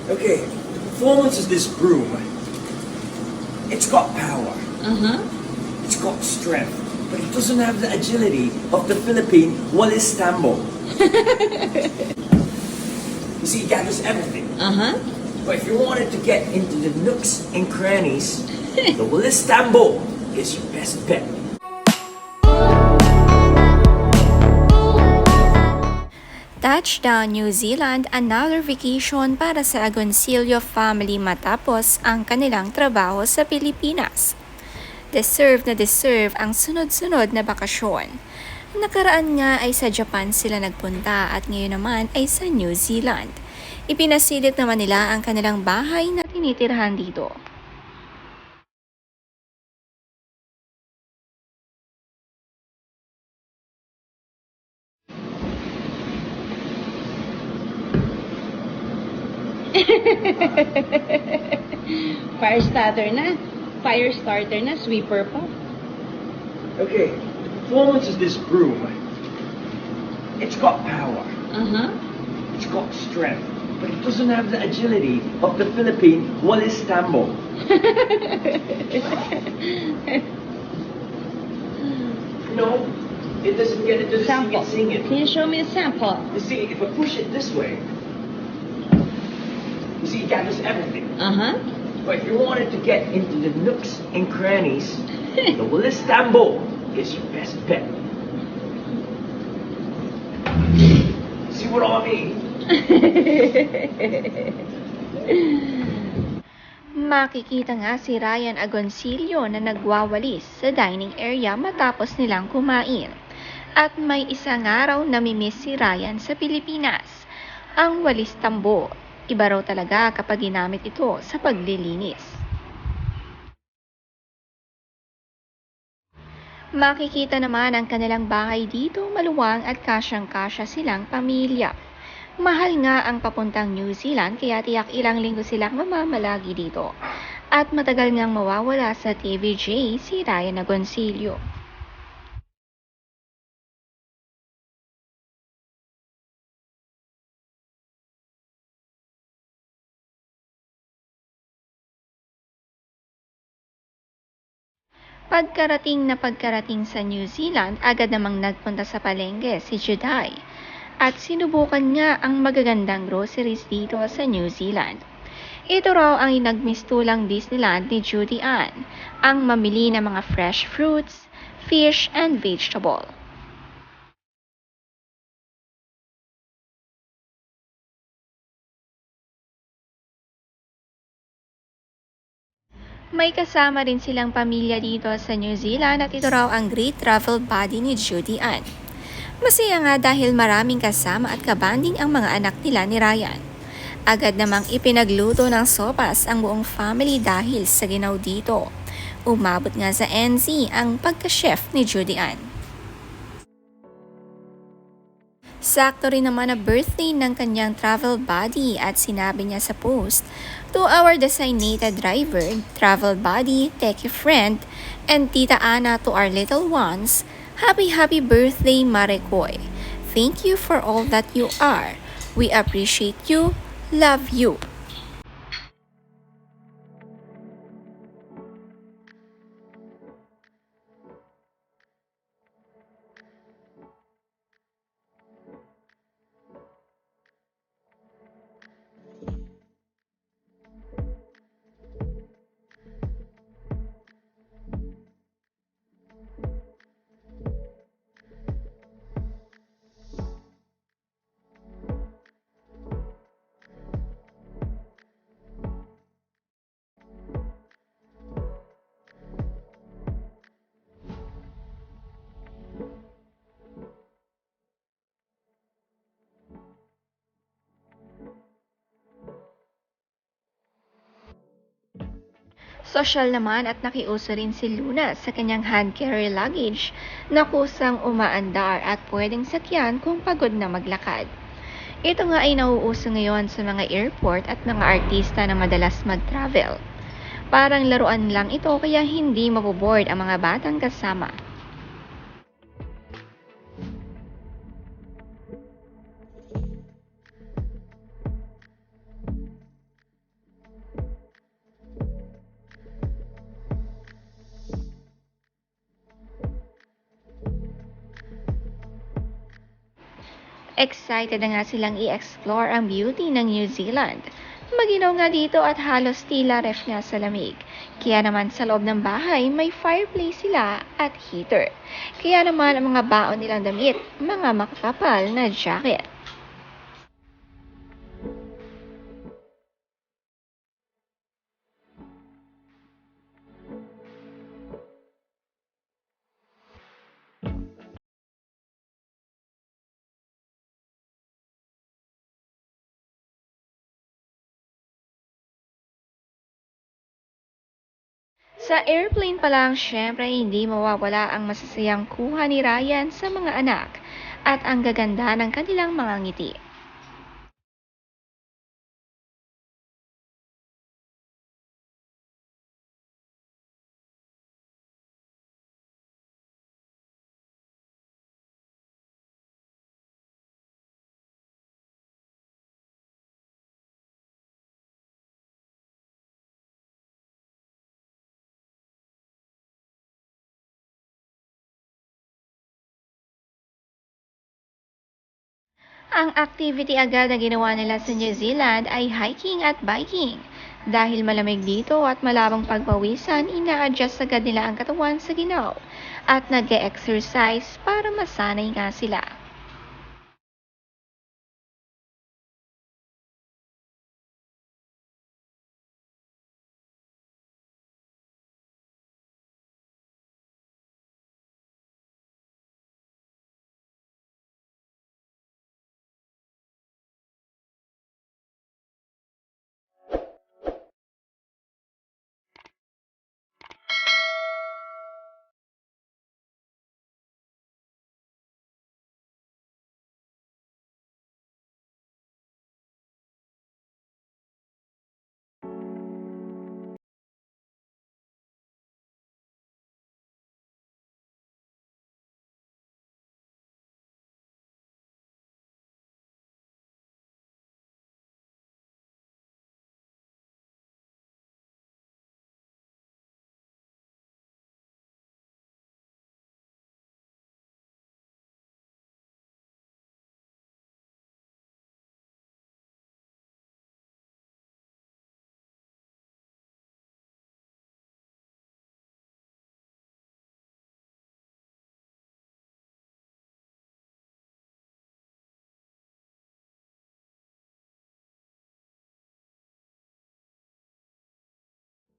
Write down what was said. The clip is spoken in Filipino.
Okay, the performance of this broom, it's got power, it's got strength, but it doesn't have the agility of the Philippine Walis Tambo. You see, it gathers everything. But if you wanted to get into the nooks and crannies, the Walis Tambo is your best bet. Touchdown New Zealand, another vacation para sa Agoncillo family matapos ang kanilang trabaho sa Pilipinas. Deserve na deserve ang sunod-sunod na bakasyon. Nakaraan nga ay sa Japan sila nagpunta at ngayon naman ay sa New Zealand. Ipinasilip naman nila ang kanilang bahay na tinitirhan dito. Fire starter na, sweeper pa. Okay, the performance of this broom, it's got power, it's got strength, but it doesn't have the agility of the Philippine Walis Tambo. No, it doesn't get Sample. sing it. Can you show me a sample? You see, if I push it this way, you see, it gathers everything. But if you wanted to get into the nooks and crannies, the Walis Tambo is your best bet. See what I mean? Makikita nga si Ryan Agoncillo na nagwawalis sa dining area matapos nilang kumain. At may isang araw na namimiss si Ryan sa Pilipinas, ang walis tambo. Iba raw talaga kapag ginamit ito sa paglilinis. Makikita naman ang kanilang bahay dito, maluwang at kasyang-kasya silang pamilya. Mahal nga ang papuntang New Zealand kaya tiyak ilang linggo silang mamamalagi dito. At matagal ngang mawawala sa TVJ si Ryan Agoncillo. Pagkarating sa New Zealand, agad namang nagpunta sa palengke si Juday. At sinubukan nga ang magagandang groceries dito sa New Zealand. Ito raw ang nagmistulang Disneyland ni Judy Ann, ang mamili ng mga fresh fruits, fish, and vegetable. May kasama rin silang pamilya dito sa New Zealand at ito raw ang great travel buddy ni Judy Ann. Masaya nga dahil maraming kasama at kabanding ang mga anak nila ni Ryan. Agad namang ipinagluto ng sopas ang buong family dahil sa ginaw dito. Umabot nga sa NZ ang pagka-chef ni Judy Ann. Sakto rin naman na birthday ng kanyang travel buddy at sinabi niya sa post, "To our designated driver, travel buddy, techie friend, and Tita Ana to our little ones, happy birthday Marekoy. Thank you for all that you are. We appreciate you, love you." Sosyal naman at nakiuso rin si Luna sa kanyang hand carry luggage na kusang umaandar at pwedeng sakyan kung pagod na maglakad. Ito nga ay nauuso ngayon sa mga airport at mga artista na madalas mag-travel. Parang laruan lang ito kaya hindi maboboard ang mga batang kasama. Excited na nga silang i-explore ang beauty ng New Zealand. Maginaw nga dito at halos tila ref nga sa lamig. Kaya naman sa loob ng bahay may fireplace sila at heater. Kaya naman ang mga baon nilang damit, mga makakapal na jacket. Sa airplane pa lang, syempre hindi mawawala ang masasayang kuha ni Ryan sa mga anak at ang gaganda ng kanilang mga ngiti. Ang activity agad na ginawa nila sa New Zealand ay hiking at biking. Dahil malamig dito at malabang pagpawisan, ina-adjust agad nila ang katawan sa ginaw at nag-exercise para masanay nga sila.